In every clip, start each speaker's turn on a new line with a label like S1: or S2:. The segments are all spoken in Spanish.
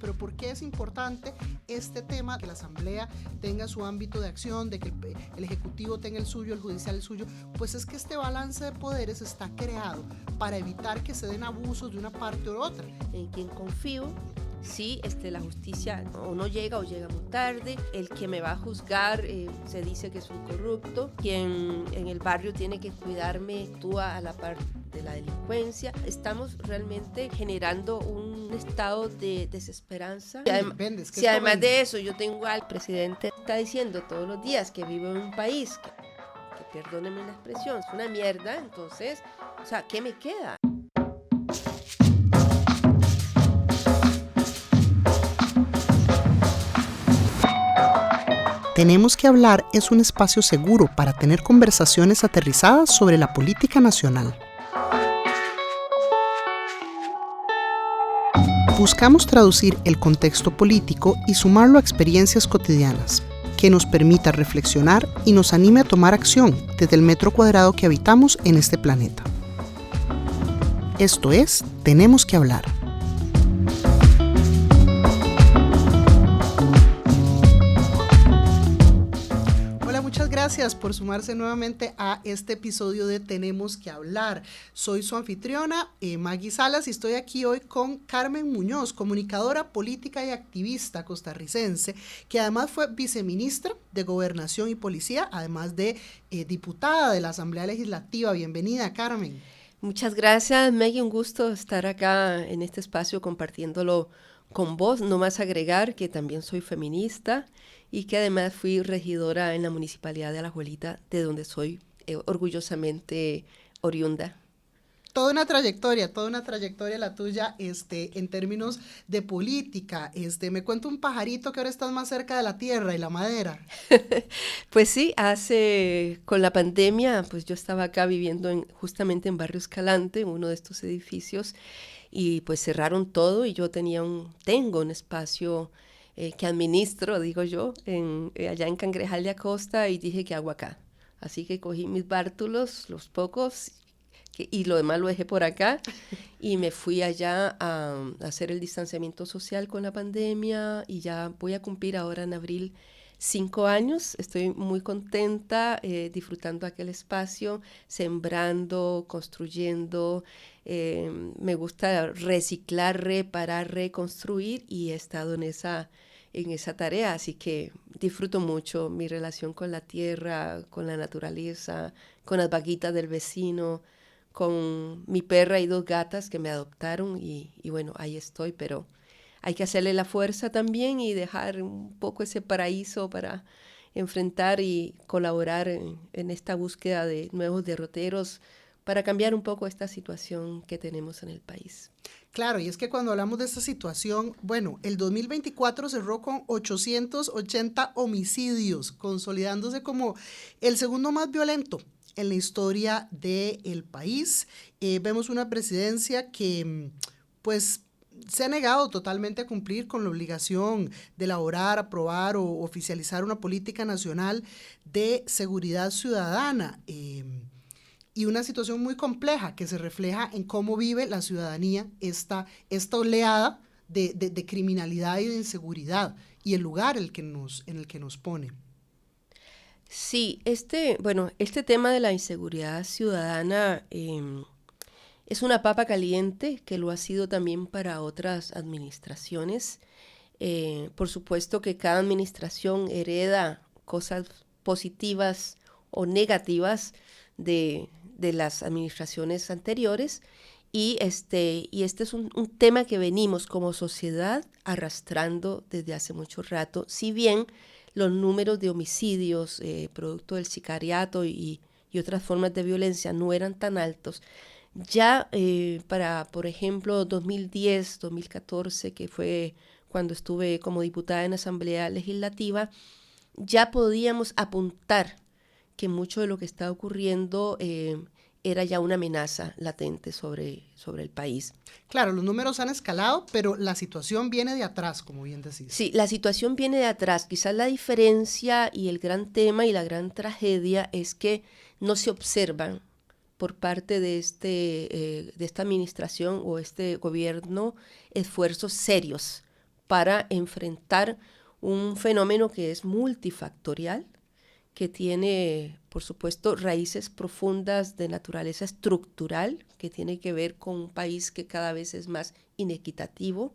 S1: pero ¿por qué es importante este tema? Que la Asamblea tenga su ámbito de acción, de que el Ejecutivo tenga el suyo, el Judicial el suyo, pues es que este balance de poderes está creado para evitar que se den abusos de una parte u otra.
S2: En quien confío, si la justicia o no llega o llega muy tarde, el que me va a juzgar se dice que es un corrupto, quien en el barrio tiene que cuidarme actúa a la par de la delincuencia. Estamos realmente generando un estado de desesperanza. Si además de eso yo tengo al presidente que está diciendo todos los días que vivo en un país que perdónenme la expresión, es una mierda, entonces, o sea, ¿qué me queda?
S1: Tenemos que hablar es un espacio seguro para tener conversaciones aterrizadas sobre la política nacional. Buscamos traducir el contexto político y sumarlo a experiencias cotidianas, que nos permita reflexionar y nos anime a tomar acción desde el metro cuadrado que habitamos en este planeta. Esto es Tenemos que hablar. Gracias por sumarse nuevamente a este episodio de Tenemos que hablar. Soy su anfitriona, Maggie Salas, y estoy aquí hoy con Carmen Muñoz, comunicadora política y activista costarricense, que además fue viceministra de Gobernación y Policía, además de diputada de la Asamblea Legislativa. Bienvenida, Carmen.
S2: Muchas gracias, Maggie. Un gusto estar acá en este espacio compartiéndolo con vos. No más agregar que también soy feminista y que además fui regidora en la Municipalidad de Alajuelita, de donde soy orgullosamente oriunda.
S1: Toda una trayectoria la tuya en términos de política. Me cuenta un pajarito que ahora estás más cerca de la tierra y la madera.
S2: Pues sí, con la pandemia, pues yo estaba acá viviendo justamente en Barrio Escalante, en uno de estos edificios, y pues cerraron todo y yo tengo un espacio que administro, digo yo, allá en Cangrejal de Acosta, y dije, ¿qué hago acá? Así que cogí mis bártulos, los pocos, y lo demás lo dejé por acá, y me fui allá a hacer el distanciamiento social con la pandemia, y ya voy a cumplir ahora en abril 5 años. Estoy muy contenta, disfrutando aquel espacio, sembrando, construyendo. Me gusta reciclar, reparar, reconstruir, y he estado en esa tarea, así que disfruto mucho mi relación con la tierra, con la naturaleza, con las vaquitas del vecino, con mi perra y 2 gatas que me adoptaron, y bueno, ahí estoy, pero hay que hacerle la fuerza también y dejar un poco ese paraíso para enfrentar y colaborar en esta búsqueda de nuevos derroteros para cambiar un poco esta situación que tenemos en el país.
S1: Claro, y es que cuando hablamos de esta situación, bueno, el 2024 cerró con 880 homicidios, consolidándose como el segundo más violento en la historia del país. Vemos una presidencia que, pues, se ha negado totalmente a cumplir con la obligación de elaborar, aprobar o oficializar una política nacional de seguridad ciudadana. Y una situación muy compleja que se refleja en cómo vive la ciudadanía esta oleada de criminalidad y de inseguridad y el lugar en el que nos pone.
S2: Sí, este tema de la inseguridad ciudadana es una papa caliente, que lo ha sido también para otras administraciones. Por supuesto que cada administración hereda cosas positivas o negativas de las administraciones anteriores, y este es un tema que venimos como sociedad arrastrando desde hace mucho rato. Si bien los números de homicidios producto del sicariato y otras formas de violencia no eran tan altos, ya para, por ejemplo, 2010, 2014, que fue cuando estuve como diputada en la Asamblea Legislativa, ya podíamos apuntar que mucho de lo que está ocurriendo era ya una amenaza latente sobre el país.
S1: Claro, los números han escalado, pero la situación viene de atrás, como bien decís.
S2: Sí, la situación viene de atrás. Quizás la diferencia y el gran tema y la gran tragedia es que no se observan por parte de esta administración o este gobierno esfuerzos serios para enfrentar un fenómeno que es multifactorial, que tiene, por supuesto, raíces profundas de naturaleza estructural, que tiene que ver con un país que cada vez es más inequitativo,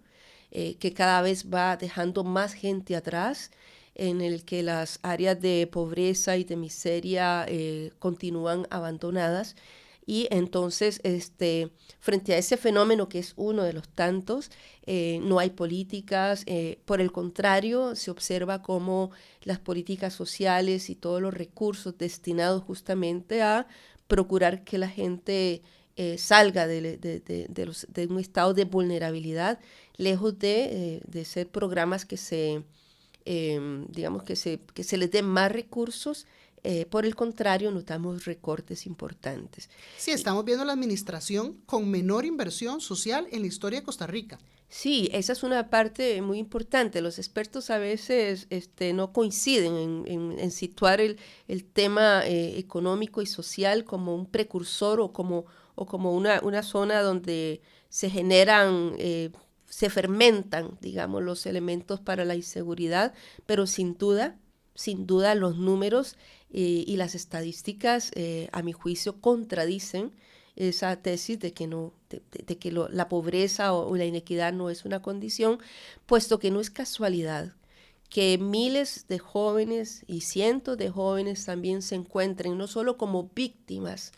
S2: que cada vez va dejando más gente atrás, en el que las áreas de pobreza y de miseria continúan abandonadas. Y entonces, frente a ese fenómeno que es uno de los tantos, no hay políticas, por el contrario, se observa cómo las políticas sociales y todos los recursos destinados justamente a procurar que la gente salga de un estado de vulnerabilidad, lejos de ser programas que digamos, que se les den más recursos. Por el contrario, notamos recortes importantes.
S1: Sí, estamos viendo la administración con menor inversión social en la historia de Costa Rica.
S2: Sí, esa es una parte muy importante. Los expertos a veces no coinciden en situar el tema económico y social como un precursor o como una zona donde se generan, se fermentan, digamos, los elementos para la inseguridad, pero sin duda los números y las estadísticas, a mi juicio, contradicen esa tesis de que, la pobreza o la inequidad no es una condición, puesto que no es casualidad que miles de jóvenes y cientos de jóvenes también se encuentren no solo como víctimas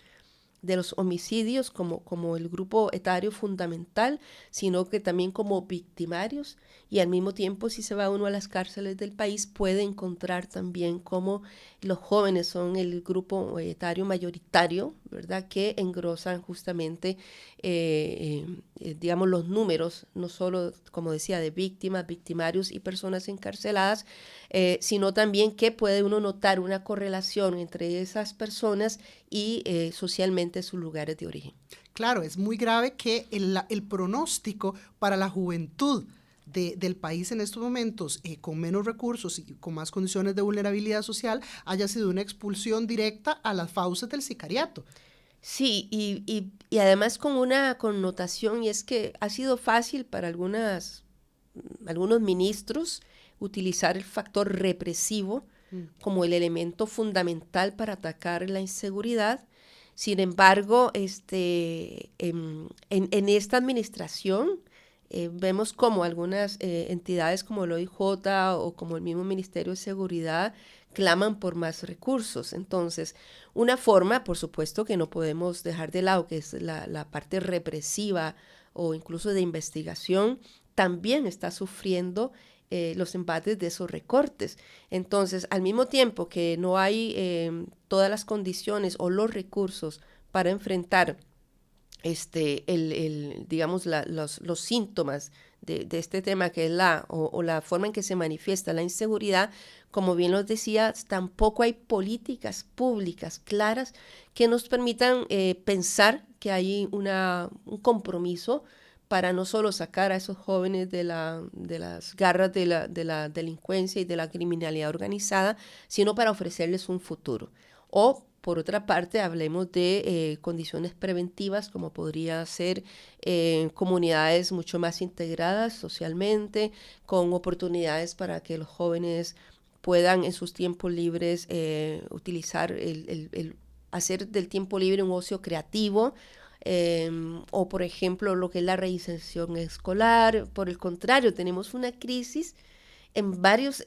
S2: de los homicidios como el grupo etario fundamental, sino que también como victimarios, y al mismo tiempo, si se va uno a las cárceles del país, puede encontrar también cómo los jóvenes son el grupo etario mayoritario, ¿verdad?, que engrosan justamente, digamos, los números, no solo, como decía, de víctimas, victimarios y personas encarceladas, sino también que puede uno notar una correlación entre esas personas y socialmente sus lugares de origen.
S1: Claro, es muy grave que el pronóstico para la juventud del país en estos momentos, con menos recursos y con más condiciones de vulnerabilidad social, haya sido una expulsión directa a las fauces del sicariato.
S2: Sí, y además con una connotación, y es que ha sido fácil para algunos ministros utilizar el factor represivo como el elemento fundamental para atacar la inseguridad. Sin embargo, en esta administración vemos como algunas entidades como el OIJ o como el mismo Ministerio de Seguridad claman por más recursos. Entonces, una forma, por supuesto, que no podemos dejar de lado, que es la parte represiva o incluso de investigación, también está sufriendo los embates de esos recortes. Entonces, al mismo tiempo que no hay todas las condiciones o los recursos para enfrentar digamos, los síntomas de este tema, que es la forma en que se manifiesta la inseguridad, como bien los decía, tampoco hay políticas públicas claras que nos permitan pensar que hay un compromiso para no solo sacar a esos jóvenes de las garras de la delincuencia y de la criminalidad organizada, sino para ofrecerles un futuro. O, por otra parte, hablemos de condiciones preventivas, como podría ser comunidades mucho más integradas socialmente, con oportunidades para que los jóvenes puedan en sus tiempos libres utilizar hacer del tiempo libre un ocio creativo, o por ejemplo lo que es la reinserción escolar. Por el contrario, tenemos una crisis en varios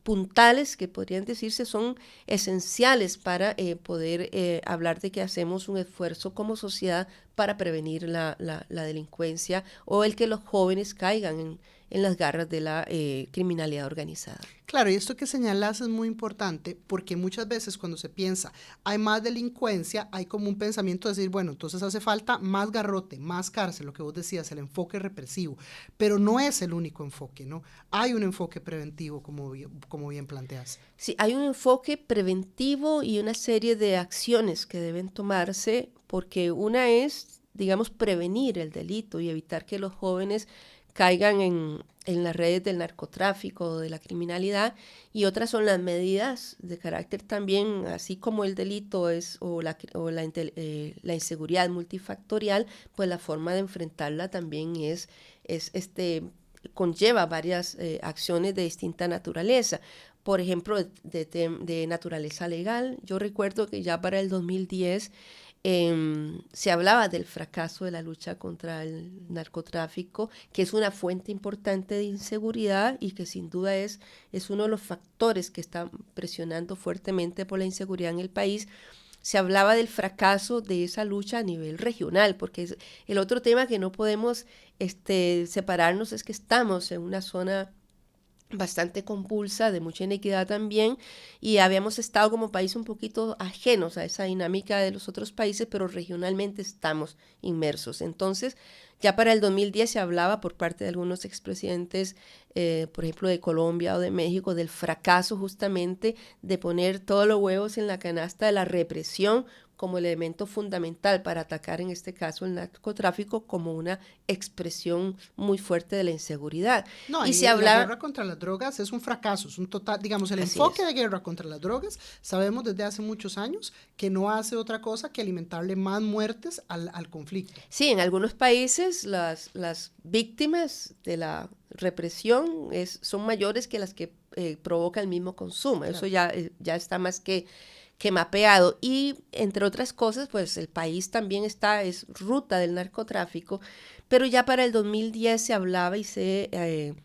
S2: puntales que podrían decirse son esenciales para poder hablar de que hacemos un esfuerzo como sociedad para prevenir la delincuencia o el que los jóvenes caigan en las garras de la criminalidad organizada.
S1: Claro, y esto que señalas es muy importante porque muchas veces cuando se piensa hay más delincuencia, hay como un pensamiento de decir, bueno, entonces hace falta más garrote, más cárcel, lo que vos decías, el enfoque represivo, pero no es el único enfoque, ¿no? Hay un enfoque preventivo, como bien planteas.
S2: Sí, hay un enfoque preventivo y una serie de acciones que deben tomarse, porque una es, digamos, prevenir el delito y evitar que los jóvenes caigan en las redes del narcotráfico o de la criminalidad, y otras son las medidas de carácter también, así como el delito es la inseguridad multifactorial, pues la forma de enfrentarla también es conlleva varias acciones de distinta naturaleza. Por ejemplo, de naturaleza legal. Yo recuerdo que ya para el 2010 se hablaba del fracaso de la lucha contra el narcotráfico, que es una fuente importante de inseguridad y que sin duda es uno de los factores que está presionando fuertemente por la inseguridad en el país. Se hablaba del fracaso de esa lucha a nivel regional, porque es el otro tema que no podemos separarnos, es que estamos en una zona bastante convulsa, de mucha inequidad también, y habíamos estado como país un poquito ajenos a esa dinámica de los otros países, pero regionalmente estamos inmersos. Entonces, ya para el 2010 se hablaba por parte de algunos expresidentes, por ejemplo, de Colombia o de México, del fracaso justamente de poner todos los huevos en la canasta de la represión como elemento fundamental para atacar en este caso el narcotráfico como una expresión muy fuerte de la inseguridad.
S1: No,
S2: y
S1: y
S2: se
S1: la
S2: hablaba...
S1: guerra contra las drogas es un fracaso, es un total, digamos, el
S2: Así
S1: enfoque
S2: es.
S1: de guerra contra las drogas, sabemos desde hace muchos años que no hace otra cosa que alimentarle más muertes al conflicto.
S2: Sí, en algunos países las víctimas de la represión son mayores que las que provoca el mismo consumo.
S1: Claro.
S2: Eso ya está más que mapeado. Y entre otras cosas, pues el país también es ruta del narcotráfico, pero ya para el 2010 se hablaba y de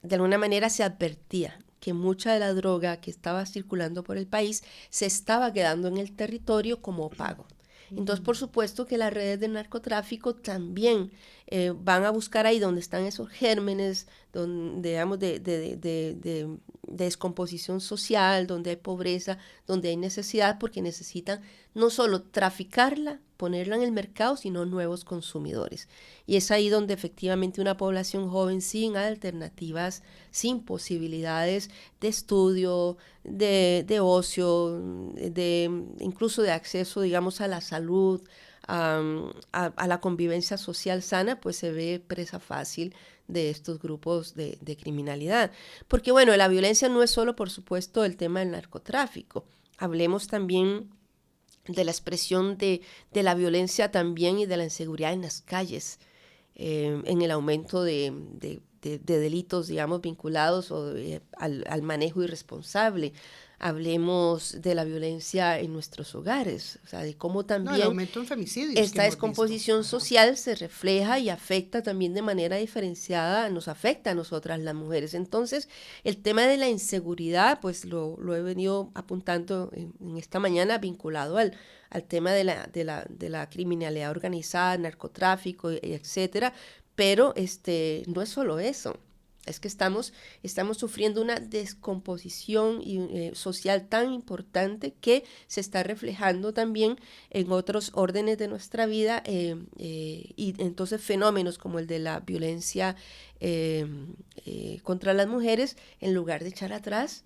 S2: alguna manera se advertía que mucha de la droga que estaba circulando por el país se estaba quedando en el territorio como pago. Entonces, por supuesto que las redes de narcotráfico también van a buscar ahí donde están esos gérmenes, donde, digamos, de descomposición social, donde hay pobreza, donde hay necesidad, porque necesitan no solo traficarla, ponerla en el mercado, sino nuevos consumidores. Y es ahí donde efectivamente una población joven sin alternativas, sin posibilidades de estudio, de ocio, incluso de acceso, digamos, a la salud, a la convivencia social sana, pues se ve presa fácil de estos grupos de criminalidad. Porque bueno, la violencia no es solo, por supuesto, el tema del narcotráfico. Hablemos también de la expresión de la violencia también y de la inseguridad en las calles, en el aumento de delitos, digamos, vinculados al manejo irresponsable. Hablemos de la violencia en nuestros hogares, o sea, de cómo también
S1: el aumento en femicidios
S2: esta descomposición social se refleja y afecta también de manera diferenciada, nos afecta a nosotras las mujeres. Entonces, el tema de la inseguridad, pues lo he venido apuntando en esta mañana, vinculado al tema de la criminalidad organizada, narcotráfico, etcétera, pero no es solo eso. Es que estamos sufriendo una descomposición social tan importante que se está reflejando también en otros órdenes de nuestra vida y entonces fenómenos como el de la violencia contra las mujeres, en lugar de echar atrás,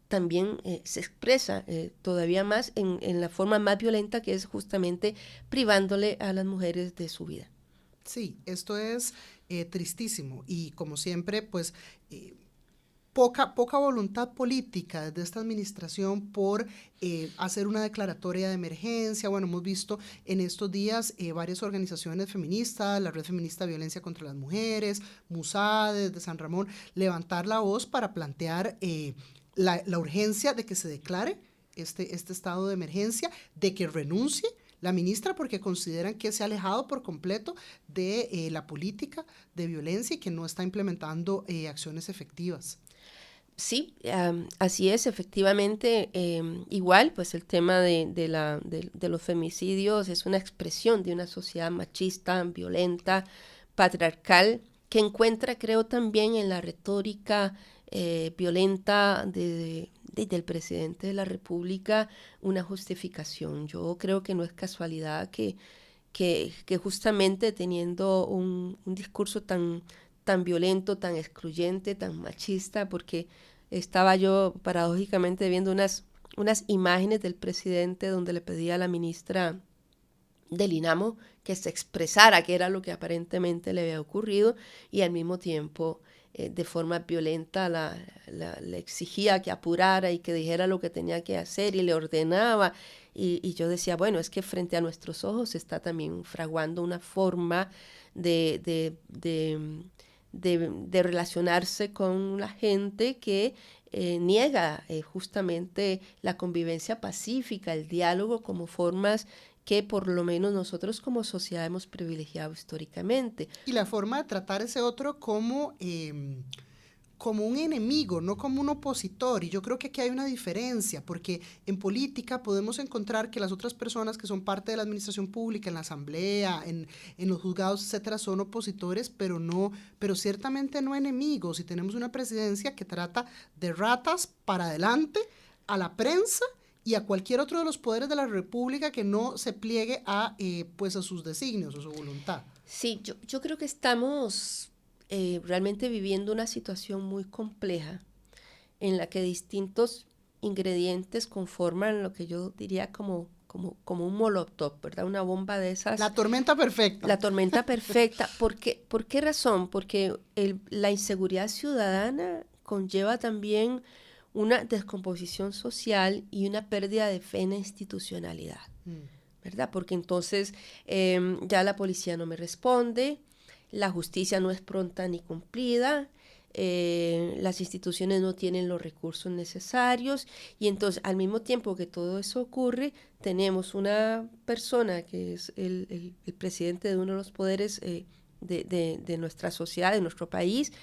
S2: también se expresa todavía más en la forma más violenta, que es justamente privándole a las mujeres de su vida.
S1: Sí, esto es tristísimo y como siempre, pues poca voluntad política de esta administración por hacer una declaratoria de emergencia. Bueno, hemos visto en estos días varias organizaciones feministas, la Red Feminista Violencia contra las Mujeres, MUSADES de San Ramón, levantar la voz para plantear la urgencia de que se declare este estado de emergencia, de que renuncie la ministra, porque consideran que se ha alejado por completo de la política de violencia y que no está implementando acciones efectivas.
S2: Sí, así es, efectivamente. Igual, pues el tema de los femicidios es una expresión de una sociedad machista, violenta, patriarcal, que encuentra, creo, también en la retórica violenta del presidente de la República una justificación. Yo creo que no es casualidad que justamente teniendo un discurso tan violento, tan excluyente, tan machista, porque estaba yo paradójicamente viendo unas imágenes del presidente donde le pedía a la ministra del INAMO que se expresara qué era lo que aparentemente le había ocurrido y al mismo tiempo de forma violenta le exigía que apurara y que dijera lo que tenía que hacer y le ordenaba. Y yo decía, bueno, es que frente a nuestros ojos se está también fraguando una forma de de relacionarse con la gente que niega justamente la convivencia pacífica, el diálogo como formas que por lo menos nosotros como sociedad hemos privilegiado históricamente.
S1: Y la forma de tratar ese otro como un enemigo, no como un opositor. Y yo creo que aquí hay una diferencia, porque en política podemos encontrar que las otras personas que son parte de la administración pública, en la asamblea, en los juzgados, etcétera, son opositores, pero ciertamente no enemigos. Y tenemos una presidencia que trata de ratas para adelante a la prensa y a cualquier otro de los poderes de la república que no se pliegue pues a sus designios o su voluntad.
S2: Sí, yo creo que estamos realmente viviendo una situación muy compleja en la que distintos ingredientes conforman lo que yo diría como un molotov, ¿verdad? Una bomba de esas.
S1: La tormenta perfecta.
S2: La tormenta perfecta. ¿Por qué razón? Porque la inseguridad ciudadana conlleva también una descomposición social y una pérdida de fe en la institucionalidad, ¿verdad? Porque entonces ya la policía no me responde, la justicia no es pronta ni cumplida, las instituciones no tienen los recursos necesarios y entonces al mismo tiempo que todo eso ocurre, tenemos una persona que es el presidente de uno de los poderes de nuestra sociedad, de nuestro país,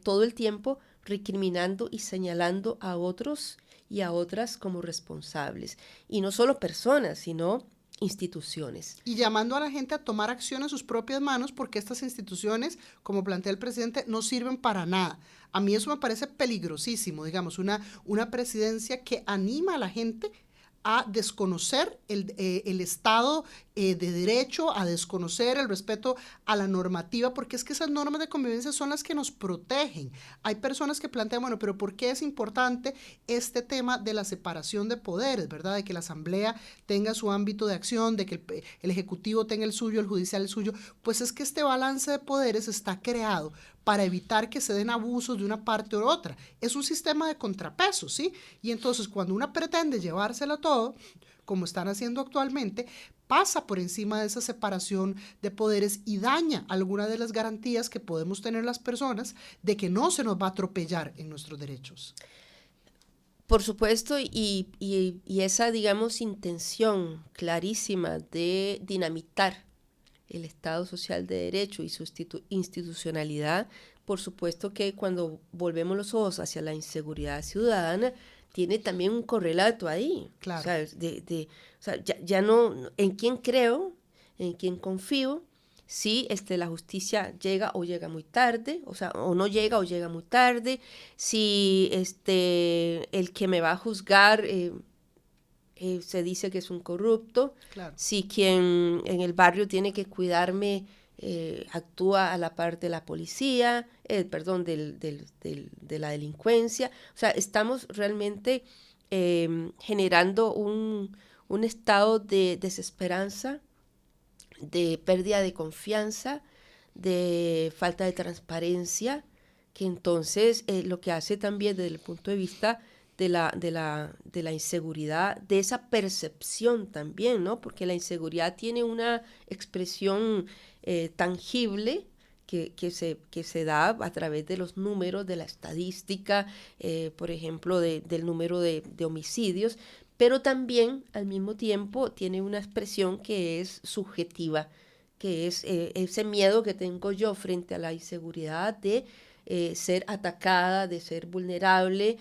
S2: todo el tiempo recriminando y señalando a otros y a otras como responsables. Y no solo personas, sino instituciones.
S1: Y llamando a la gente a tomar acción en sus propias manos porque estas instituciones, como plantea el presidente, no sirven para nada. A mí eso me parece peligrosísimo, digamos, una presidencia que anima a la gente a desconocer el Estado de Derecho, a desconocer el respeto a la normativa, porque es que esas normas de convivencia son las que nos protegen. Hay personas que plantean, bueno, pero ¿por qué es importante este tema de la separación de poderes, verdad? De que la Asamblea tenga su ámbito de acción, de que el Ejecutivo tenga el suyo, el Judicial el suyo. Pues es que este balance de poderes está creado para evitar que se den abusos de una parte u otra. Es un sistema de contrapesos, ¿sí? Y entonces cuando una pretende llevárselo todo, como están haciendo actualmente, pasa por encima de esa separación de poderes y daña alguna de las garantías que podemos tener las personas de que no se nos va a atropellar en nuestros derechos.
S2: Por supuesto, y esa, digamos, intención clarísima de dinamitar el Estado social de derecho y su institucionalidad, por supuesto que cuando volvemos los ojos hacia la inseguridad ciudadana, tiene también un correlato ahí.
S1: Claro.
S2: O sea, ya no, ¿en quién creo? ¿En quién confío? Si la justicia llega o llega muy tarde, o sea, o no llega o llega muy tarde, si el que me va a juzgar se dice que es un corrupto,
S1: claro.
S2: Si quien en el barrio tiene que cuidarme actúa a la par de la policía, de la delincuencia. O sea, estamos realmente generando un estado de desesperanza, de pérdida de confianza, de falta de transparencia, que entonces lo que hace también desde el punto de vista de la inseguridad, de esa percepción también, ¿no? Porque la inseguridad tiene una expresión tangible que se da a través de los números, de la estadística, por ejemplo, del número de homicidios, pero también al mismo tiempo tiene una expresión que es subjetiva, que es ese miedo que tengo yo frente a la inseguridad de ser atacada, de ser vulnerable,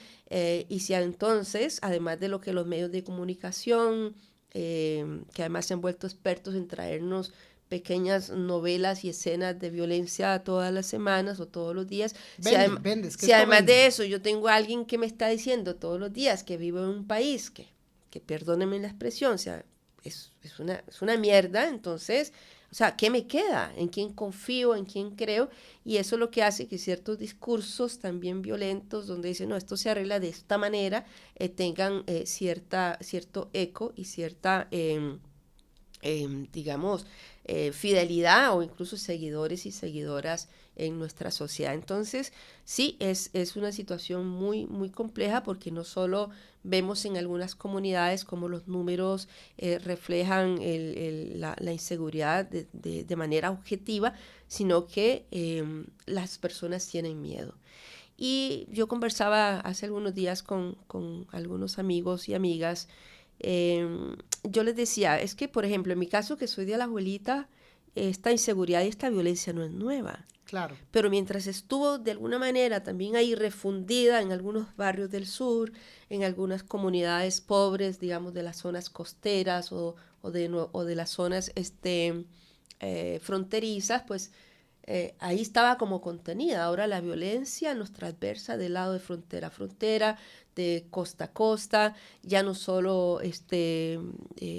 S2: y si entonces, además de lo que los medios de comunicación, que además se han vuelto expertos en traernos pequeñas novelas y escenas de violencia todas las semanas o todos los días, si además de eso yo tengo a alguien que me está diciendo todos los días que vivo en un país que perdónenme la expresión, o sea, es una mierda, entonces, o sea, ¿qué me queda? ¿En quién confío? ¿En quién creo? Y eso es lo que hace que ciertos discursos también violentos, donde dicen, no, esto se arregla de esta manera, tengan cierto eco y cierta, digamos, fidelidad o incluso seguidores y seguidoras en nuestra sociedad. Entonces, sí, es una situación muy, muy compleja porque no solo vemos en algunas comunidades como los números reflejan la inseguridad de manera objetiva, sino que las personas tienen miedo. Y yo conversaba hace algunos días con algunos amigos y amigas. Yo les decía, es que, por ejemplo, en mi caso, que soy de Alajuelita, esta inseguridad y esta violencia no es nueva.
S1: Claro.
S2: Pero mientras estuvo de alguna manera también ahí refundida en algunos barrios del sur, en algunas comunidades pobres, digamos, de las zonas costeras o de las zonas fronterizas, pues ahí estaba como contenida. Ahora la violencia nos transversa del lado de frontera a frontera, de costa a costa, ya no solo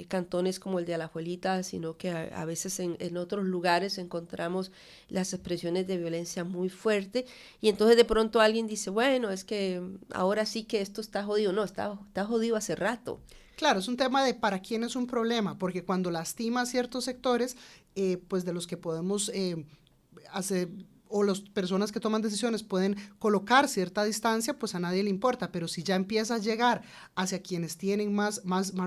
S2: cantones como el de Alajuelita, sino que a veces en otros lugares encontramos las expresiones de violencia muy fuerte, y entonces de pronto alguien dice, bueno, es que ahora sí que esto está jodido. No, está jodido hace rato.
S1: Claro, es un tema de para quién es un problema, porque cuando lastima a ciertos sectores, pues de los que podemos hacer, o las personas que toman decisiones pueden colocar cierta distancia, pues a nadie le importa, pero si ya empieza a llegar hacia quienes tienen más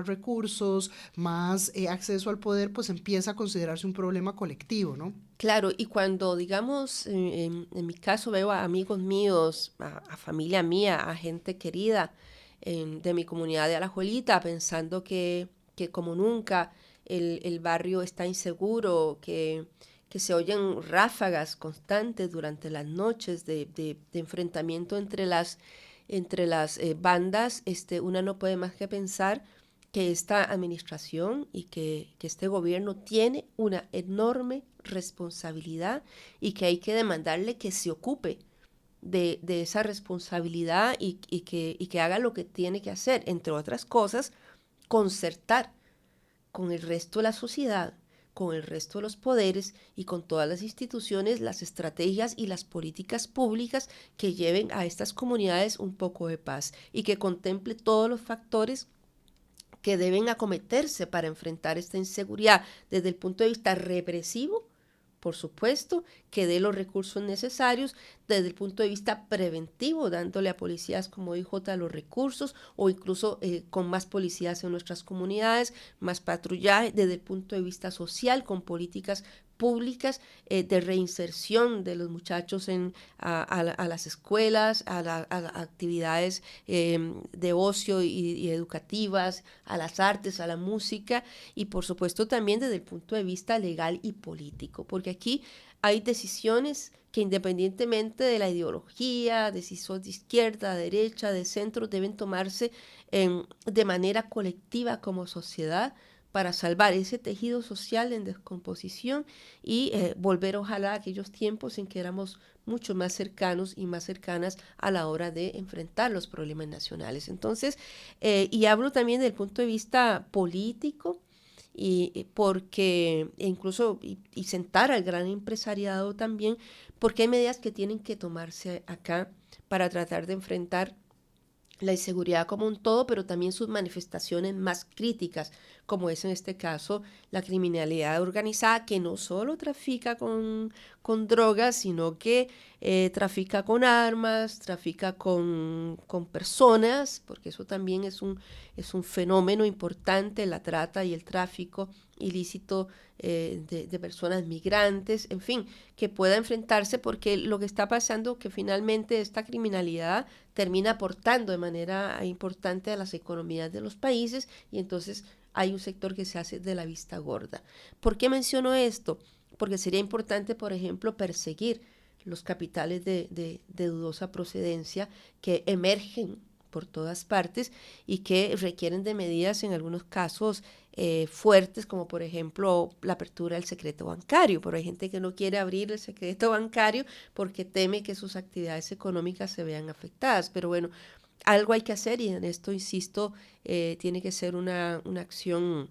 S1: recursos, más acceso al poder, pues empieza a considerarse un problema colectivo, ¿no?
S2: Claro, y cuando, digamos, en mi caso veo a amigos míos, a familia mía, a gente querida de mi comunidad de Alajuelita, pensando que como nunca el barrio está inseguro, que se oyen ráfagas constantes durante las noches de enfrentamiento entre las bandas, una no puede más que pensar que esta administración y que este gobierno tiene una enorme responsabilidad y que hay que demandarle que se ocupe de esa responsabilidad y que haga lo que tiene que hacer, entre otras cosas, concertar con el resto de la sociedad, con el resto de los poderes y con todas las instituciones, las estrategias y las políticas públicas que lleven a estas comunidades un poco de paz y que contemple todos los factores que deben acometerse para enfrentar esta inseguridad desde el punto de vista represivo, por supuesto, que dé los recursos necesarios desde el punto de vista preventivo, dándole a policías como IJ los recursos o incluso con más policías en nuestras comunidades, más patrullaje desde el punto de vista social, con políticas públicas de reinserción de los muchachos a las escuelas, a actividades de ocio y educativas, a las artes, a la música y por supuesto también desde el punto de vista legal y político, porque aquí hay decisiones que independientemente de la ideología, de si sos de izquierda, derecha, de centro, deben tomarse de manera colectiva como sociedad para salvar ese tejido social en descomposición y volver ojalá a aquellos tiempos en que éramos mucho más cercanos y más cercanas a la hora de enfrentar los problemas nacionales. Entonces, y hablo también del punto de vista político, y porque incluso y sentar al gran empresariado también, porque hay medidas que tienen que tomarse acá para tratar de enfrentar la inseguridad como un todo, pero también sus manifestaciones más críticas, como es en este caso la criminalidad organizada, que no solo trafica con drogas, sino que trafica con armas, trafica con personas, porque eso también es un fenómeno importante, la trata y el tráfico ilícito de personas migrantes, en fin, que pueda enfrentarse, porque lo que está pasando que finalmente esta criminalidad termina aportando de manera importante a las economías de los países y entonces hay un sector que se hace de la vista gorda. ¿Por qué menciono esto? Porque sería importante, por ejemplo, perseguir los capitales de dudosa procedencia que emergen por todas partes y que requieren de medidas en algunos casos fuertes, como por ejemplo la apertura del secreto bancario. Pero hay gente que no quiere abrir el secreto bancario porque teme que sus actividades económicas se vean afectadas. Pero bueno, algo hay que hacer y en esto, insisto, tiene que ser una acción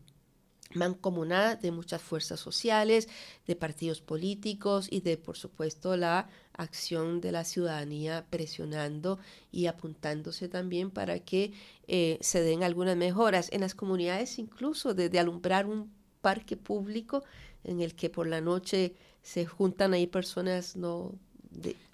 S2: mancomunada de muchas fuerzas sociales, de partidos políticos y de, por supuesto, la acción de la ciudadanía presionando y apuntándose también para que se den algunas mejoras en las comunidades, incluso desde alumbrar un parque público en el que por la noche se juntan ahí personas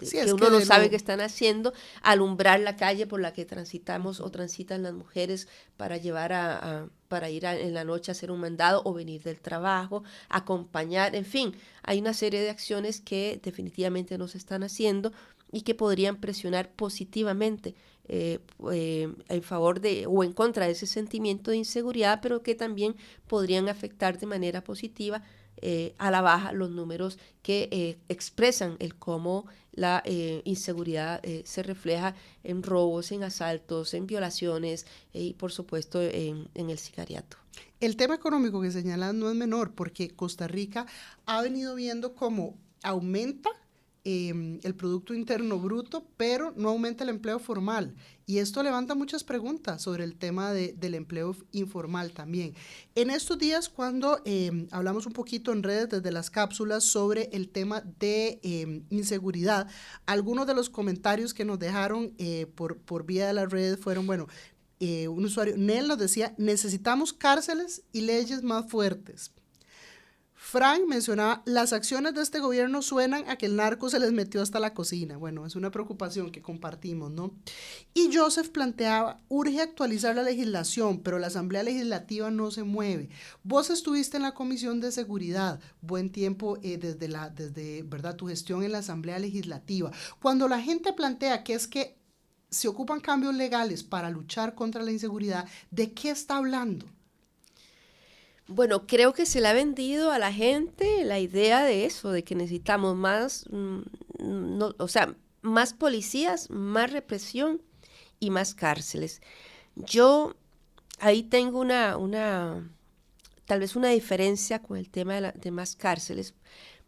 S1: Sí,
S2: que
S1: es
S2: uno
S1: que
S2: no
S1: de
S2: sabe
S1: lo,
S2: qué están haciendo, alumbrar la calle por la que transitamos o transitan las mujeres para llevar para ir en la noche a hacer un mandado o venir del trabajo, acompañar, en fin, hay una serie de acciones que definitivamente no se están haciendo y que podrían presionar positivamente en favor de o en contra de ese sentimiento de inseguridad, pero que también podrían afectar de manera positiva a la baja los números que expresan el cómo la inseguridad se refleja en robos, en asaltos, en violaciones y por supuesto en el sicariato.
S1: el tema económico que señalas no es menor, porque Costa Rica ha venido viendo cómo aumenta el Producto Interno Bruto, pero no aumenta el empleo formal. Y esto levanta muchas preguntas sobre el tema del empleo informal también. En estos días, cuando hablamos un poquito en redes desde las cápsulas sobre el tema de inseguridad, algunos de los comentarios que nos dejaron por vía de las redes fueron, bueno, un usuario, Nel nos decía, necesitamos cárceles y leyes más fuertes. Frank mencionaba, las acciones de este gobierno suenan a que el narco se les metió hasta la cocina. Bueno, es una preocupación que compartimos, ¿no? Y Joseph planteaba, urge actualizar la legislación, pero la Asamblea Legislativa no se mueve. Vos estuviste en la Comisión de Seguridad, buen tiempo desde ¿verdad? Tu gestión en la Asamblea Legislativa. Cuando la gente plantea que es que se ocupan cambios legales para luchar contra la inseguridad, ¿de qué está hablando?
S2: Bueno, creo que se le ha vendido a la gente la idea de eso, de que necesitamos más, o sea, más policías, más represión y más cárceles. Yo ahí tengo tal vez una diferencia con el tema de más cárceles,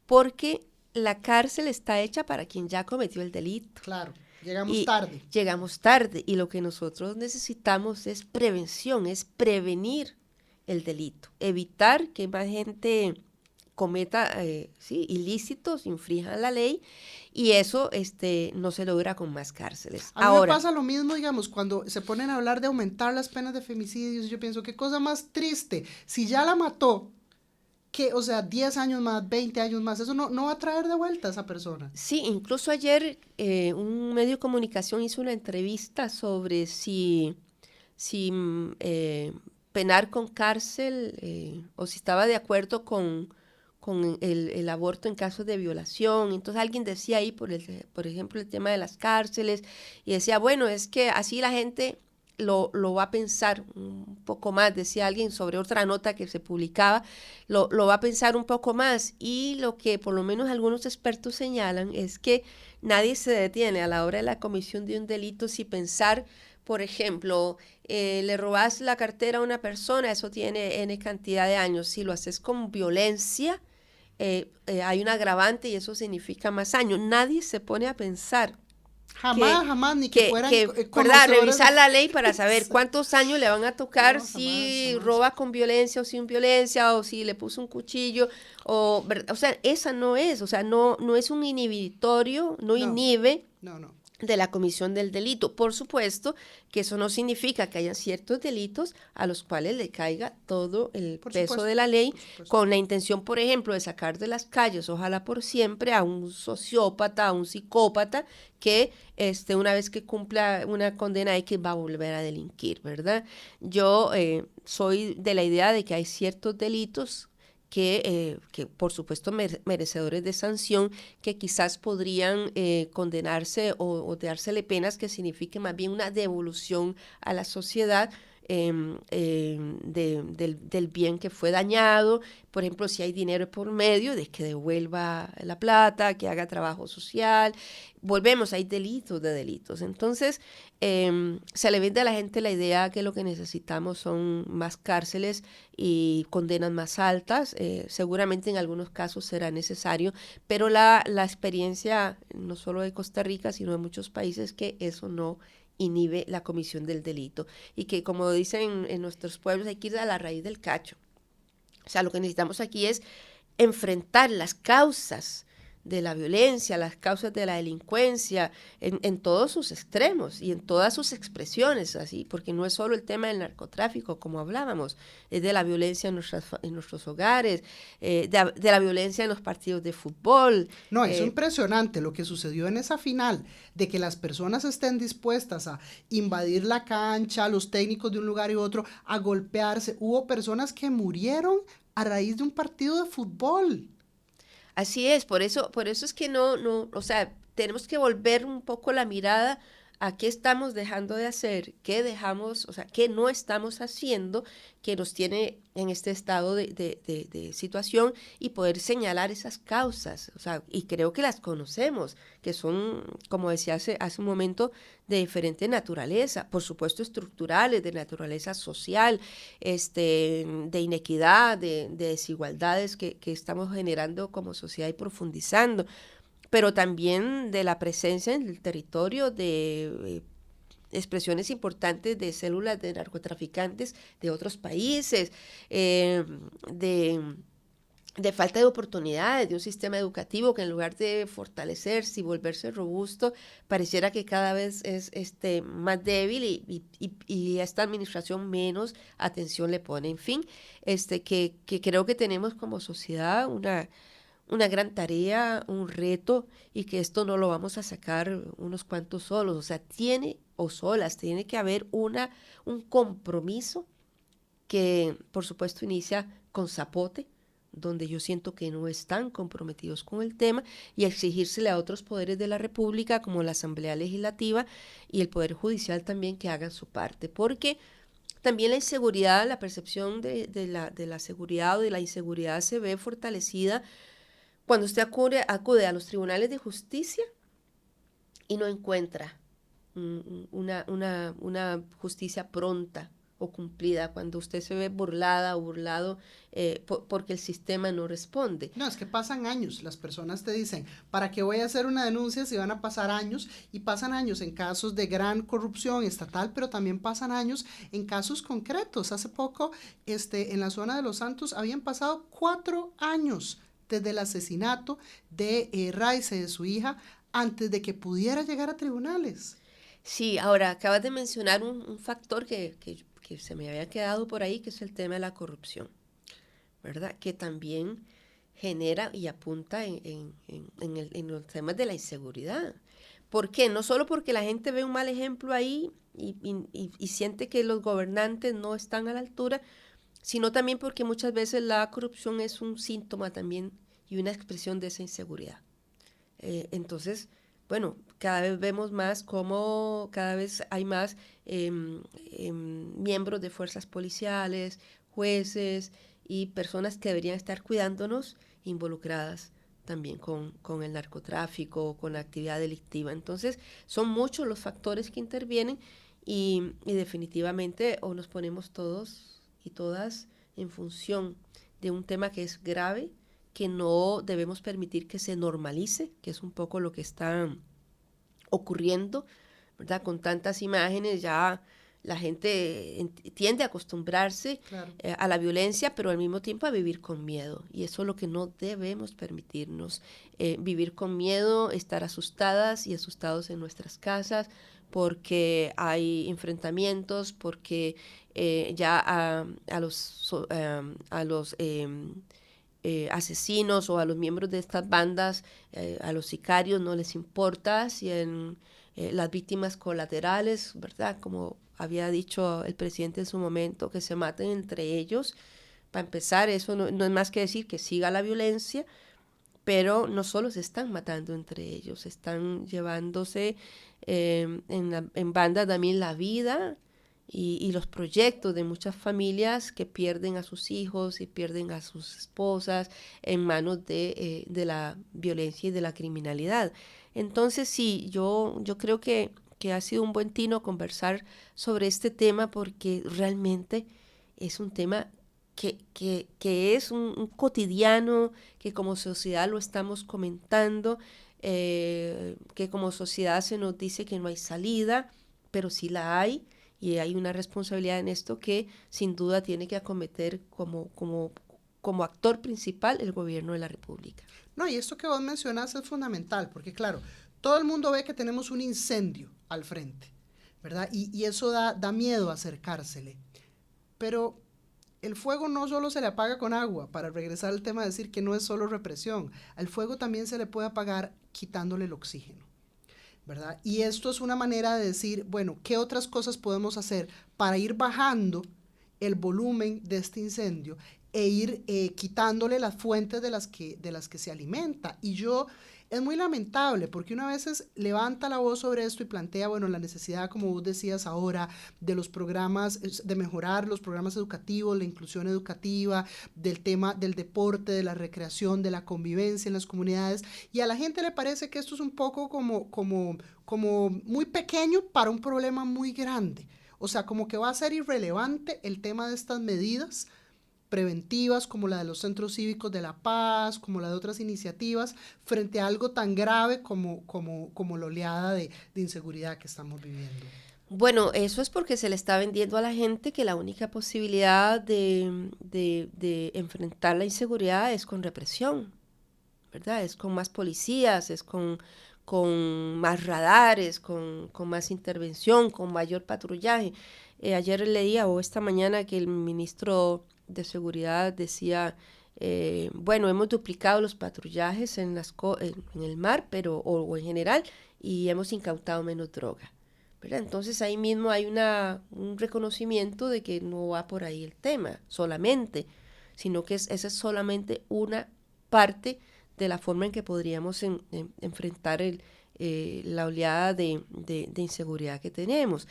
S2: porque la cárcel está hecha para quien ya cometió el delito.
S1: Claro, llegamos tarde.
S2: Llegamos tarde y lo que nosotros necesitamos es prevención, es prevenir el delito, evitar que más gente cometa ilícitos, infrinjan la ley y eso no se logra con más cárceles.
S1: A mí me pasa lo mismo, digamos, cuando se ponen a hablar de aumentar las penas de femicidios, yo pienso, qué cosa más triste, si ya la mató, que, o sea, 10 años más, 20 años más, eso no va a traer de vuelta a esa persona.
S2: Sí, incluso ayer un medio de comunicación hizo una entrevista sobre si penar con cárcel o si estaba de acuerdo con el aborto en casos de violación. Entonces alguien decía ahí, por ejemplo, el tema de las cárceles y decía, bueno, es que así la gente lo va a pensar un poco más, decía alguien sobre otra nota que se publicaba, lo va a pensar un poco más y lo que por lo menos algunos expertos señalan es que nadie se detiene a la hora de la comisión de un delito si pensar, por ejemplo, le robas la cartera a una persona, eso tiene N cantidad de años. Si lo haces con violencia, hay un agravante y eso significa más años. Nadie se pone a pensar.
S1: Jamás, ni que fueran
S2: ¿verdad? Revisar la ley para saber cuántos años le van a tocar jamás. Roba con violencia o sin violencia, o si le puso un cuchillo, o sea, esa no es, o sea, no es un inhibitorio, no inhibe.
S1: No.
S2: De la comisión del delito. Por supuesto que eso no significa que haya ciertos delitos a los cuales le caiga todo el peso de la ley, con la intención, por ejemplo, de sacar de las calles, ojalá por siempre, a un sociópata, a un psicópata, que una vez que cumpla una condena hay que va a volver a delinquir, ¿verdad? Yo soy de la idea de que hay ciertos delitos que por supuesto merecedores de sanción, que quizás podrían condenarse o dársele penas que signifique más bien una devolución a la sociedad del bien que fue dañado. Por ejemplo, si hay dinero por medio, de que devuelva la plata, que haga trabajo social. Volvemos, hay delitos de delitos. Entonces, se le vende a la gente la idea que lo que necesitamos son más cárceles y condenas más altas. Seguramente en algunos casos será necesario, pero la experiencia no solo de Costa Rica, sino de muchos países, que eso no inhibe la comisión del delito y que, como dicen en nuestros pueblos, hay que ir a la raíz del cacho. O sea, lo que necesitamos aquí es enfrentar las causas de la violencia, las causas de la delincuencia, en todos sus extremos y en todas sus expresiones, así, porque no es solo el tema del narcotráfico, como hablábamos, es de la violencia en nuestros hogares, de la violencia en los partidos de fútbol.
S1: No, es impresionante lo que sucedió en esa final, de que las personas estén dispuestas a invadir la cancha, los técnicos de un lugar y otro, a golpearse. Hubo personas que murieron a raíz de un partido de fútbol.
S2: Así es, por eso es que o sea, tenemos que volver un poco la mirada a qué estamos dejando de hacer, qué dejamos, o sea, qué no estamos haciendo que nos tiene en este estado de situación y poder señalar esas causas, o sea, y creo que las conocemos, que son, como decía hace un momento, de diferente naturaleza, por supuesto estructurales, de naturaleza social, de inequidad, de desigualdades que estamos generando como sociedad y profundizando, pero también de la presencia en el territorio de expresiones importantes de células de narcotraficantes de otros países, de falta de oportunidades, de un sistema educativo que en lugar de fortalecerse y volverse robusto, pareciera que cada vez es más débil y esta administración menos atención le pone. En fin, que creo que tenemos como sociedad una gran tarea, un reto, y que esto no lo vamos a sacar unos cuantos solos, o sea, tiene que haber un compromiso que, por supuesto, inicia con Zapote, donde yo siento que no están comprometidos con el tema, y exigírsele a otros poderes de la República, como la Asamblea Legislativa y el Poder Judicial también, que hagan su parte, porque también la inseguridad, la percepción de la seguridad o de la inseguridad se ve fortalecida cuando usted acude a los tribunales de justicia y no encuentra una justicia pronta o cumplida, cuando usted se ve burlada o burlado porque el sistema no responde.
S1: No, es que pasan años, las personas te dicen, ¿para qué voy a hacer una denuncia si van a pasar años? Y pasan años en casos de gran corrupción estatal, pero también pasan años en casos concretos. Hace poco, en la zona de Los Santos, habían pasado 4 años desde el asesinato de Raice, de su hija, antes de que pudiera llegar a tribunales.
S2: Sí, ahora acabas de mencionar un factor que se me había quedado por ahí, que es el tema de la corrupción, ¿verdad? Que también genera y apunta en los temas de la inseguridad. ¿Por qué? No solo porque la gente ve un mal ejemplo ahí y siente que los gobernantes no están a la altura, sino también porque muchas veces la corrupción es un síntoma también y una expresión de esa inseguridad. Entonces, bueno, cada vez vemos más cómo cada vez hay más miembros de fuerzas policiales, jueces y personas que deberían estar cuidándonos involucradas también con el narcotráfico, con la actividad delictiva. Entonces, son muchos los factores que intervienen y definitivamente o nos ponemos todos y todas en función de un tema que es grave, que no debemos permitir que se normalice, que es un poco lo que está ocurriendo, ¿verdad? Con tantas imágenes ya la gente tiende a acostumbrarse
S1: Claro.
S2: A la violencia, pero al mismo tiempo a vivir con miedo. Y eso es lo que no debemos permitirnos, vivir con miedo, estar asustadas y asustados en nuestras casas, porque hay enfrentamientos, porque ya a los asesinos o a los miembros de estas bandas, a los sicarios no les importa si las víctimas colaterales, ¿verdad? Como había dicho el presidente en su momento, que se maten entre ellos. Para empezar, eso no es más que decir que siga la violencia, pero no solo se están matando entre ellos, están llevándose en banda también la vida y los proyectos de muchas familias que pierden a sus hijos y pierden a sus esposas en manos de la violencia y de la criminalidad. Entonces sí, yo creo que ha sido un buen tino conversar sobre este tema, porque realmente es un tema que es un cotidiano, que como sociedad lo estamos comentando, que como sociedad se nos dice que no hay salida, pero sí la hay, y hay una responsabilidad en esto que sin duda tiene que acometer como actor principal el gobierno de la República.
S1: No, y esto que vos mencionas es fundamental, porque claro, todo el mundo ve que tenemos un incendio al frente, ¿verdad? Y eso da miedo acercársele. Pero el fuego no solo se le apaga con agua, para regresar al tema de decir que no es solo represión, al fuego también se le puede apagar quitándole el oxígeno, ¿verdad? Y esto es una manera de decir, bueno, ¿qué otras cosas podemos hacer para ir bajando el volumen de este incendio e ir quitándole las fuentes de las que se alimenta? Y es muy lamentable porque una vez levanta la voz sobre esto y plantea, bueno, la necesidad, como vos decías ahora, de los programas, de mejorar los programas educativos, la inclusión educativa, del tema del deporte, de la recreación, de la convivencia en las comunidades, y a la gente le parece que esto es un poco como muy pequeño para un problema muy grande. O sea, como que va a ser irrelevante el tema de estas medidas preventivas como la de los centros cívicos de la paz, como la de otras iniciativas, frente a algo tan grave como la oleada de inseguridad que estamos viviendo.
S2: Bueno, eso es porque se le está vendiendo a la gente que la única posibilidad de enfrentar la inseguridad es con represión, ¿verdad? Es con más policías, es con más radares, con más intervención, con mayor patrullaje. Ayer leía o esta mañana que el ministro de Seguridad decía, bueno, hemos duplicado los patrullajes en el mar, o en general, y hemos incautado menos droga, ¿verdad? Entonces ahí mismo hay un reconocimiento de que no va por ahí el tema solamente, sino que esa es solamente una parte de la forma en que podríamos enfrentar la oleada de inseguridad que tenemos.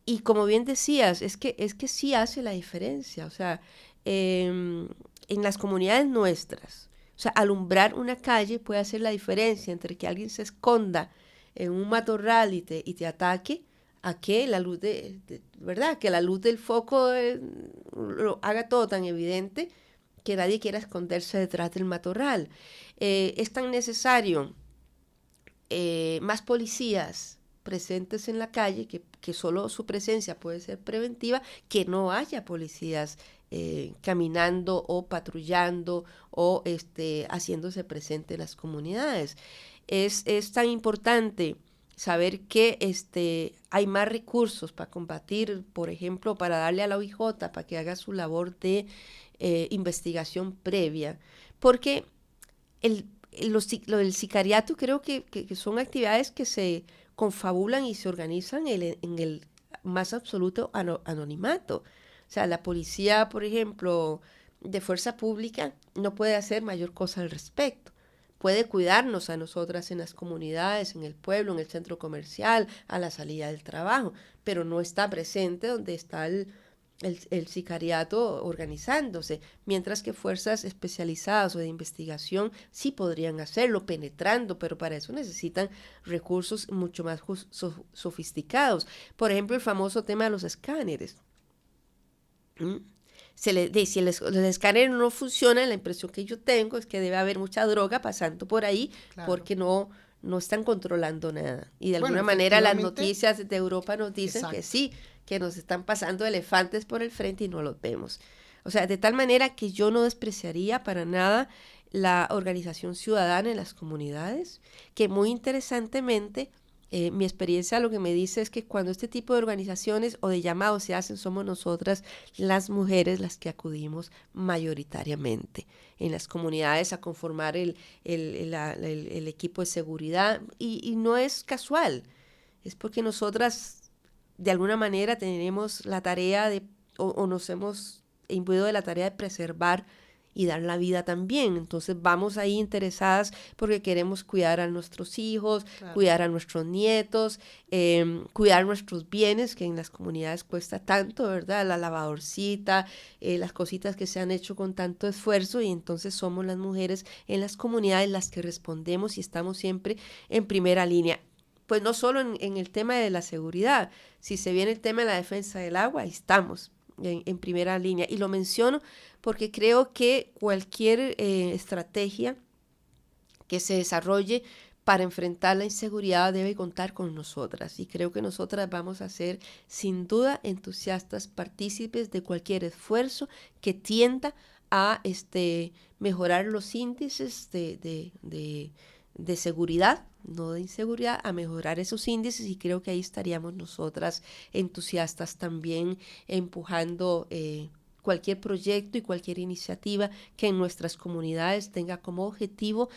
S2: Y como bien decías, es que sí hace la diferencia, o sea, en las comunidades nuestras, o sea, alumbrar una calle puede hacer la diferencia entre que alguien se esconda en un matorral y te ataque, a que la luz ¿verdad? Que la luz del foco lo haga todo tan evidente que nadie quiera esconderse detrás del matorral. Es tan necesario más policías presentes en la calle, que solo su presencia puede ser preventiva, que no haya policías caminando o patrullando o haciéndose presente en las comunidades. Es tan importante saber que hay más recursos para combatir, por ejemplo, para darle a la OIJ para que haga su labor de investigación previa, porque el sicariato creo que son actividades que se confabulan y se organizan en el más absoluto anonimato. O sea, la policía, por ejemplo, de fuerza pública no puede hacer mayor cosa al respecto. Puede cuidarnos a nosotras en las comunidades, en el pueblo, en el centro comercial, a la salida del trabajo, pero no está presente donde está el sicariato organizándose, mientras que fuerzas especializadas o de investigación sí podrían hacerlo, penetrando, pero para eso necesitan recursos mucho más sofisticados. Por ejemplo, el famoso tema de los escáneres. Si el escáner no funciona, la impresión que yo tengo es que debe haber mucha droga pasando por ahí, claro, porque no están controlando nada. Y de alguna manera las noticias de Europa nos dicen, exacto, que sí, que nos están pasando elefantes por el frente y no los vemos. O sea, de tal manera que yo no despreciaría para nada la organización ciudadana en las comunidades, que muy interesantemente mi experiencia lo que me dice es que cuando este tipo de organizaciones o de llamados se hacen, somos nosotras las mujeres las que acudimos mayoritariamente en las comunidades a conformar el equipo de seguridad, y no es casual, es porque nosotras de alguna manera tenemos la tarea o nos hemos imbuido de la tarea de preservar y dar la vida también. Entonces vamos ahí interesadas porque queremos cuidar a nuestros hijos, claro, cuidar a nuestros nietos, cuidar nuestros bienes, que en las comunidades cuesta tanto, ¿verdad? La lavadorcita, las cositas que se han hecho con tanto esfuerzo, y entonces somos las mujeres en las comunidades las que respondemos y estamos siempre en primera línea. Pues no solo en el tema de la seguridad, si se viene el tema de la defensa del agua, ahí estamos en primera línea. Y lo menciono porque creo que cualquier estrategia que se desarrolle para enfrentar la inseguridad debe contar con nosotras. Y creo que nosotras vamos a ser, sin duda, entusiastas, partícipes de cualquier esfuerzo que tienda a mejorar los índices de seguridad, no de inseguridad, a mejorar esos índices, y creo que ahí estaríamos nosotras entusiastas también empujando cualquier proyecto y cualquier iniciativa que en nuestras comunidades tenga como objetivo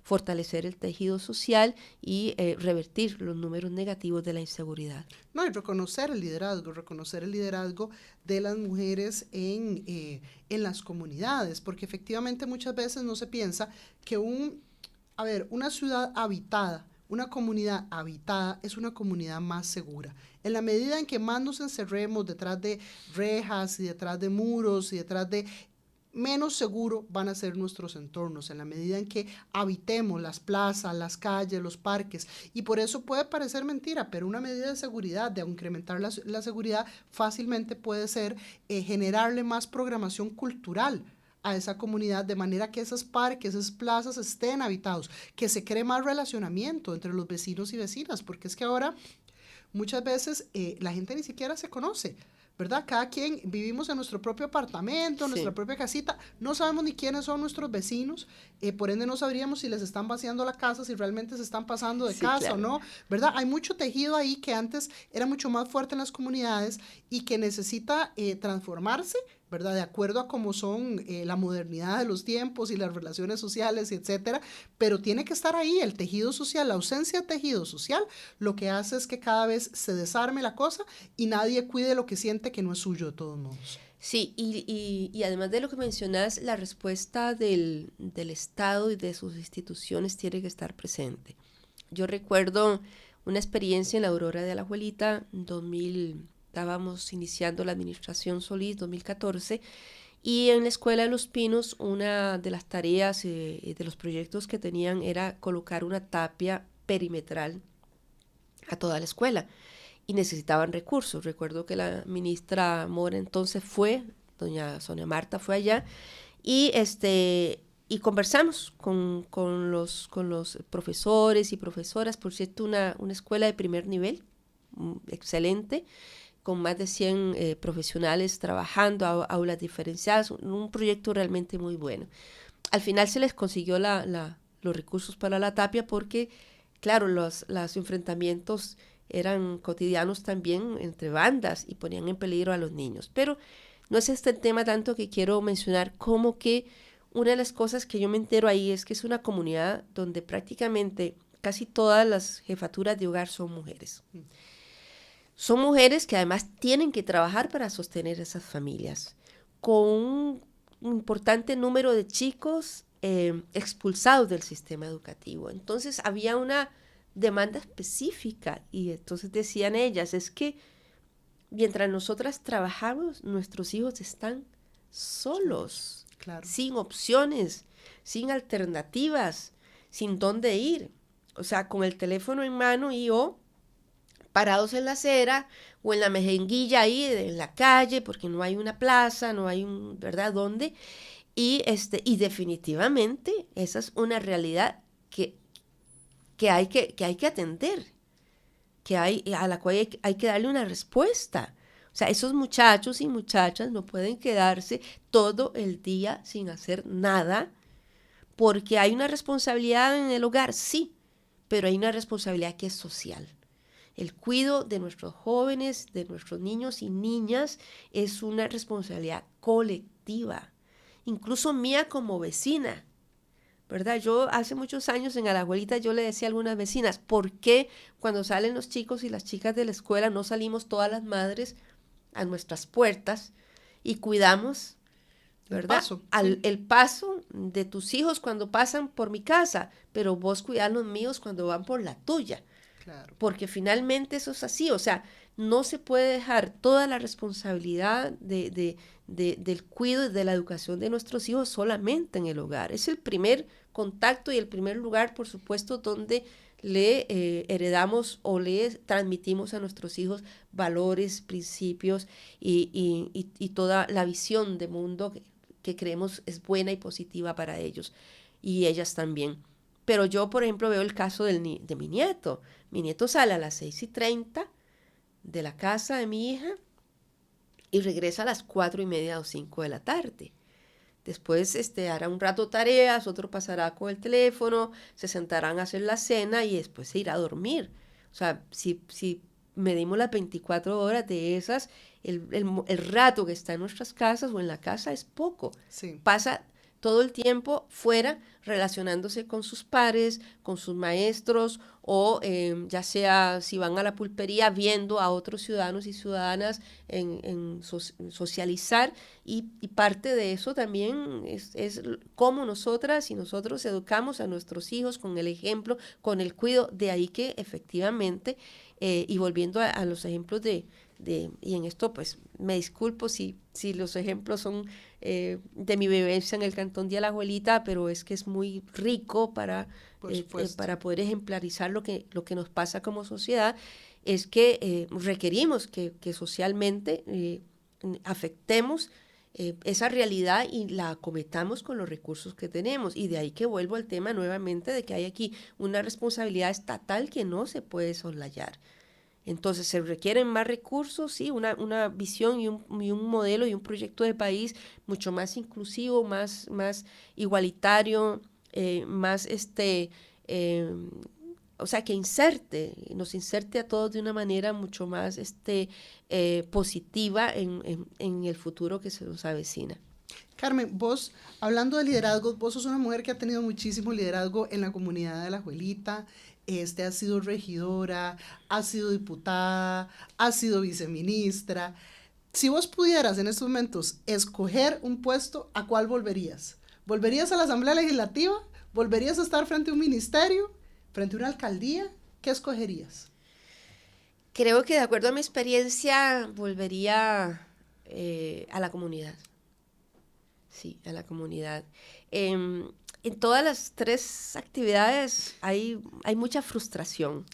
S2: fortalecer el tejido social y revertir los números negativos de la inseguridad.
S1: No, y reconocer el liderazgo de las mujeres en las comunidades, porque efectivamente muchas veces no se piensa que una ciudad habitada, una comunidad habitada es una comunidad más segura. En la medida en que más nos encerremos detrás de rejas y detrás de muros y detrás de... menos seguro van a ser nuestros entornos, en la medida en que habitemos las plazas, las calles, los parques. Y por eso puede parecer mentira, pero una medida de seguridad, de incrementar la seguridad, fácilmente puede ser generarle más programación cultural a esa comunidad, de manera que esos parques, esas plazas estén habitados, que se cree más relacionamiento entre los vecinos y vecinas, porque es que ahora muchas veces la gente ni siquiera se conoce, ¿verdad? Cada quien vivimos en nuestro propio apartamento, en nuestra propia casita, no sabemos ni quiénes son nuestros vecinos, por ende no sabríamos si les están vaciando la casa, si realmente se están pasando de casa o no, ¿verdad? Hay mucho tejido ahí que antes era mucho más fuerte en las comunidades y que necesita transformarse, ¿verdad? De acuerdo a cómo son la modernidad de los tiempos y las relaciones sociales, etcétera, pero tiene que estar ahí el tejido social. La ausencia de tejido social lo que hace es que cada vez se desarme la cosa y nadie cuide lo que siente que no es suyo de todos modos.
S2: Sí, y además de lo que mencionas, la respuesta del Estado y de sus instituciones tiene que estar presente. Yo recuerdo una experiencia en la Aurora de Alajuelita, estábamos iniciando la administración Solís, 2014, y en la Escuela de los Pinos una de las tareas de los proyectos que tenían era colocar una tapia perimetral a toda la escuela y necesitaban recursos. Recuerdo que la ministra Mora entonces doña Sonia Marta fue allá y conversamos con los profesores y profesoras, por cierto, una escuela de primer nivel, excelente, con más de 100 profesionales trabajando, aulas diferenciadas, un proyecto realmente muy bueno. Al final se les consiguió los recursos para la tapia porque, claro, los enfrentamientos eran cotidianos también entre bandas y ponían en peligro a los niños. Pero no es este el tema tanto que quiero mencionar, como que una de las cosas que yo me entero ahí es que es una comunidad donde prácticamente casi todas las jefaturas de hogar son mujeres. Son mujeres que además tienen que trabajar para sostener esas familias, con un importante número de chicos expulsados del sistema educativo. Entonces había una demanda específica y entonces decían ellas, es que mientras nosotras trabajamos, nuestros hijos están solos,
S1: claro,
S2: sin opciones, sin alternativas, sin dónde ir. O sea, con el teléfono en mano parados en la acera o en la mejenguilla ahí en la calle, porque no hay una plaza, no hay ¿verdad? ¿Dónde? Y definitivamente esa es una realidad que hay que atender, a la cual hay que darle una respuesta. O sea, esos muchachos y muchachas no pueden quedarse todo el día sin hacer nada, porque hay una responsabilidad en el hogar, sí, pero hay una responsabilidad que es social. El cuidado de nuestros jóvenes, de nuestros niños y niñas, es una responsabilidad colectiva, incluso mía como vecina, ¿verdad? Yo hace muchos años en Alajuelita yo le decía a algunas vecinas, ¿por qué cuando salen los chicos y las chicas de la escuela no salimos todas las madres a nuestras puertas y cuidamos, ¿verdad? El paso de tus hijos cuando pasan por mi casa, pero vos cuidás los míos cuando van por la tuya.
S1: Claro.
S2: Porque finalmente eso es así, o sea, no se puede dejar toda la responsabilidad del cuidado y de la educación de nuestros hijos solamente en el hogar. Es el primer contacto y el primer lugar, por supuesto, donde le heredamos o le transmitimos a nuestros hijos valores, principios y toda la visión de mundo que creemos es buena y positiva para ellos y ellas también. Pero yo, por ejemplo, veo el caso de mi nieto. Mi nieto sale a las 6:30 de la casa de mi hija y regresa a las 4:30 o 5 de la tarde. Después hará un rato tareas, otro pasará con el teléfono, se sentarán a hacer la cena y después se irá a dormir. O sea, si medimos las 24 horas de esas, el rato que está en nuestras casas o en la casa es poco.
S1: Sí.
S2: Pasa todo el tiempo fuera relacionándose con sus pares, con sus maestros o ya sea si van a la pulpería viendo a otros ciudadanos y ciudadanas socializar y parte de eso también es cómo nosotras y nosotros educamos a nuestros hijos con el ejemplo, con el cuidado, de ahí que efectivamente y volviendo a los ejemplos y en esto pues me disculpo si los ejemplos son de mi vivencia en el Cantón de Alajuelita, pero es que es muy rico para poder ejemplarizar lo que nos pasa como sociedad, es que requerimos que socialmente afectemos esa realidad y la acometamos con los recursos que tenemos. Y de ahí que vuelvo al tema nuevamente de que hay aquí una responsabilidad estatal que no se puede soslayar. Entonces, se requieren más recursos, sí, una visión y un modelo y un proyecto de país mucho más inclusivo, más igualitario, más o sea, que nos inserte a todos de una manera mucho más positiva en el futuro que se nos avecina.
S1: Carmen, vos, hablando de liderazgo, vos sos una mujer que ha tenido muchísimo liderazgo en la comunidad de Alajuelita. Has sido regidora, has sido diputada, has sido viceministra. Si vos pudieras en estos momentos escoger un puesto, ¿a cuál volverías? ¿Volverías a la Asamblea Legislativa? ¿Volverías a estar frente a un ministerio? ¿Frente a una alcaldía? ¿Qué escogerías?
S2: Creo que de acuerdo a mi experiencia volvería a la comunidad. Sí, a la comunidad. En todas las tres actividades hay mucha frustración.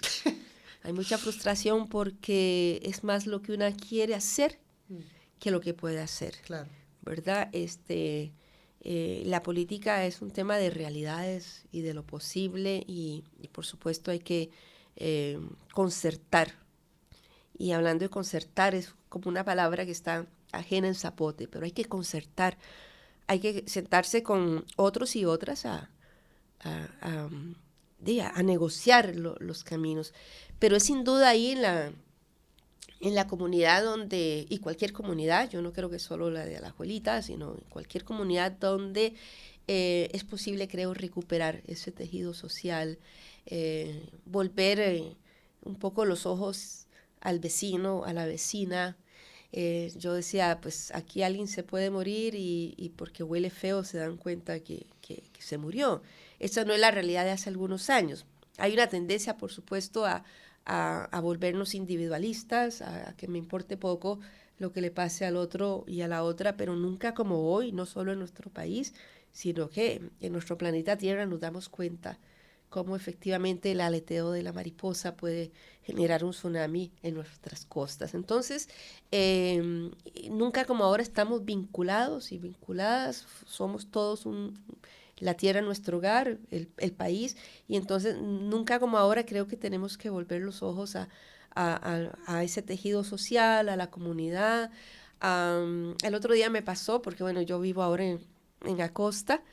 S2: Hay mucha frustración porque es más lo que una quiere hacer que lo que puede hacer.
S1: Claro.
S2: ¿Verdad? La política es un tema de realidades y de lo posible y por supuesto hay que concertar. Y hablando de concertar es como una palabra que está ajena en zapote, pero hay que concertar. Hay que sentarse con otros y otras a negociar los caminos. Pero es sin duda ahí en la comunidad donde, y cualquier comunidad, yo no creo que solo la de Alajuelita, sino en cualquier comunidad donde es posible, creo, recuperar ese tejido social, volver un poco los ojos al vecino, a la vecina. Yo decía, pues aquí alguien se puede morir y porque huele feo se dan cuenta que se murió. Esa no es la realidad de hace algunos años. Hay una tendencia, por supuesto, a volvernos individualistas, a que me importe poco lo que le pase al otro y a la otra, pero nunca como hoy, no solo en nuestro país, sino que en nuestro planeta Tierra nos damos cuenta cómo efectivamente el aleteo de la mariposa puede generar un tsunami en nuestras costas. Entonces, nunca como ahora estamos vinculados y vinculadas, somos todos la tierra nuestro hogar, el país, y entonces nunca como ahora creo que tenemos que volver los ojos a ese tejido social, a la comunidad. El otro día me pasó, porque bueno, yo vivo ahora en Acosta,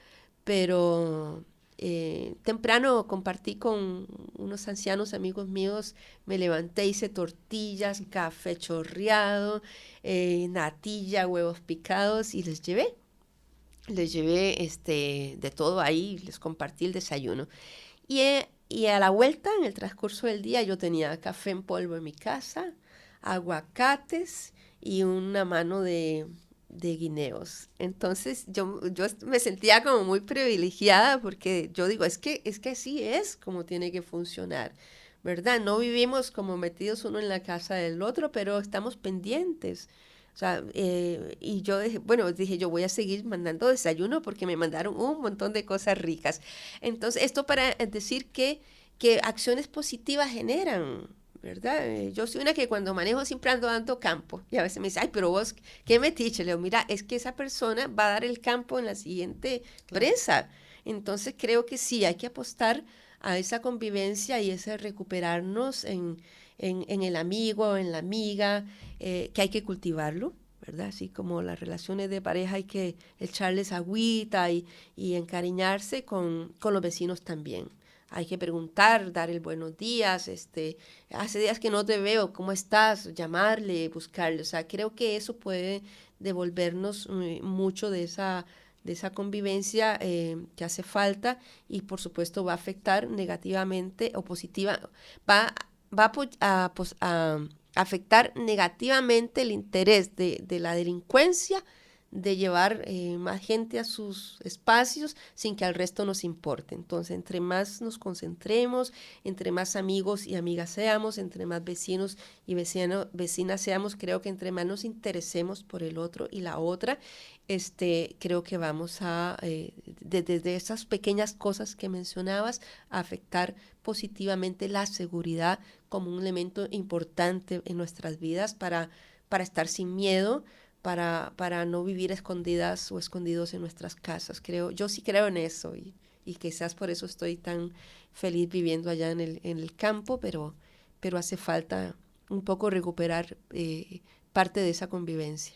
S2: pero temprano compartí con unos ancianos amigos míos, me levanté, hice tortillas, café chorreado, natilla, huevos picados y les llevé de todo ahí, les compartí el desayuno. Y a la vuelta, en el transcurso del día, yo tenía café en polvo en mi casa, aguacates y una mano de guineos. Entonces yo me sentía como muy privilegiada porque yo digo, es que así es como tiene que funcionar, ¿verdad? No vivimos como metidos uno en la casa del otro, pero estamos pendientes. O sea, y yo dije, yo voy a seguir mandando desayuno porque me mandaron un montón de cosas ricas. Entonces, esto para decir que acciones positivas generan, ¿verdad? Yo soy una que cuando manejo siempre ando dando campo y a veces me dice, ay, pero vos, ¿qué metiche? Le digo, mira, es que esa persona va a dar el campo en la siguiente presa. Entonces creo que sí, hay que apostar a esa convivencia y ese recuperarnos en el amigo, en la amiga, que hay que cultivarlo, ¿verdad? Así como las relaciones de pareja hay que echarles agüita y encariñarse con los vecinos también. Hay que preguntar, dar el buenos días, hace días que no te veo, ¿cómo estás? Llamarle, buscarle. O sea, creo que eso puede devolvernos mucho de esa convivencia que hace falta, y por supuesto va a afectar negativamente o positiva, va a afectar negativamente el interés de la delincuencia de llevar más gente a sus espacios sin que al resto nos importe. Entonces, entre más nos concentremos, entre más amigos y amigas seamos, entre más vecinos y vecinas seamos, creo que entre más nos interesemos por el otro y la otra, creo que vamos a, desde esas pequeñas cosas que mencionabas, a afectar positivamente la seguridad como un elemento importante en nuestras vidas para estar sin miedo, para no vivir escondidas o escondidos en nuestras casas. Yo sí creo en eso, y quizás por eso estoy tan feliz viviendo allá en el campo, pero hace falta un poco recuperar parte de esa convivencia.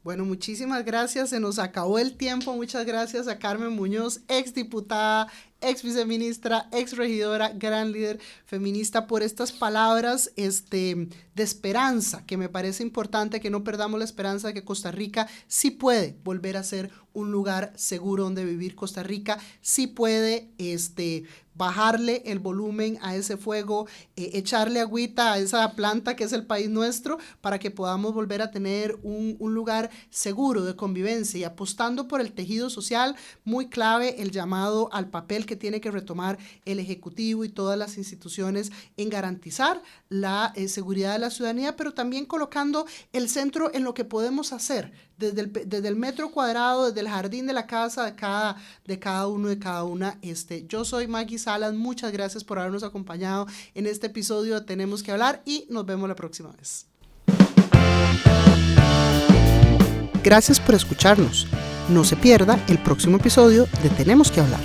S1: Bueno, muchísimas gracias, se nos acabó el tiempo. Muchas gracias a Carmen Muñoz, exdiputada, ex viceministra, ex regidora, gran líder feminista, por estas palabras de esperanza, que me parece importante que no perdamos la esperanza de que Costa Rica sí puede volver a ser un lugar seguro donde vivir. Costa Rica sí puede bajarle el volumen a ese fuego, echarle agüita a esa planta que es el país nuestro, para que podamos volver a tener un lugar seguro de convivencia, y apostando por el tejido social. Muy clave el llamado al papel que tiene que retomar el Ejecutivo y todas las instituciones en garantizar la seguridad de la ciudadanía, pero también colocando el centro en lo que podemos hacer desde el metro cuadrado, desde el jardín de la casa de cada uno, de cada una. Yo soy Maggie Salas, muchas gracias por habernos acompañado en este episodio de Tenemos que Hablar, y nos vemos la próxima vez. Gracias por escucharnos. No se pierda el próximo episodio de Tenemos que Hablar.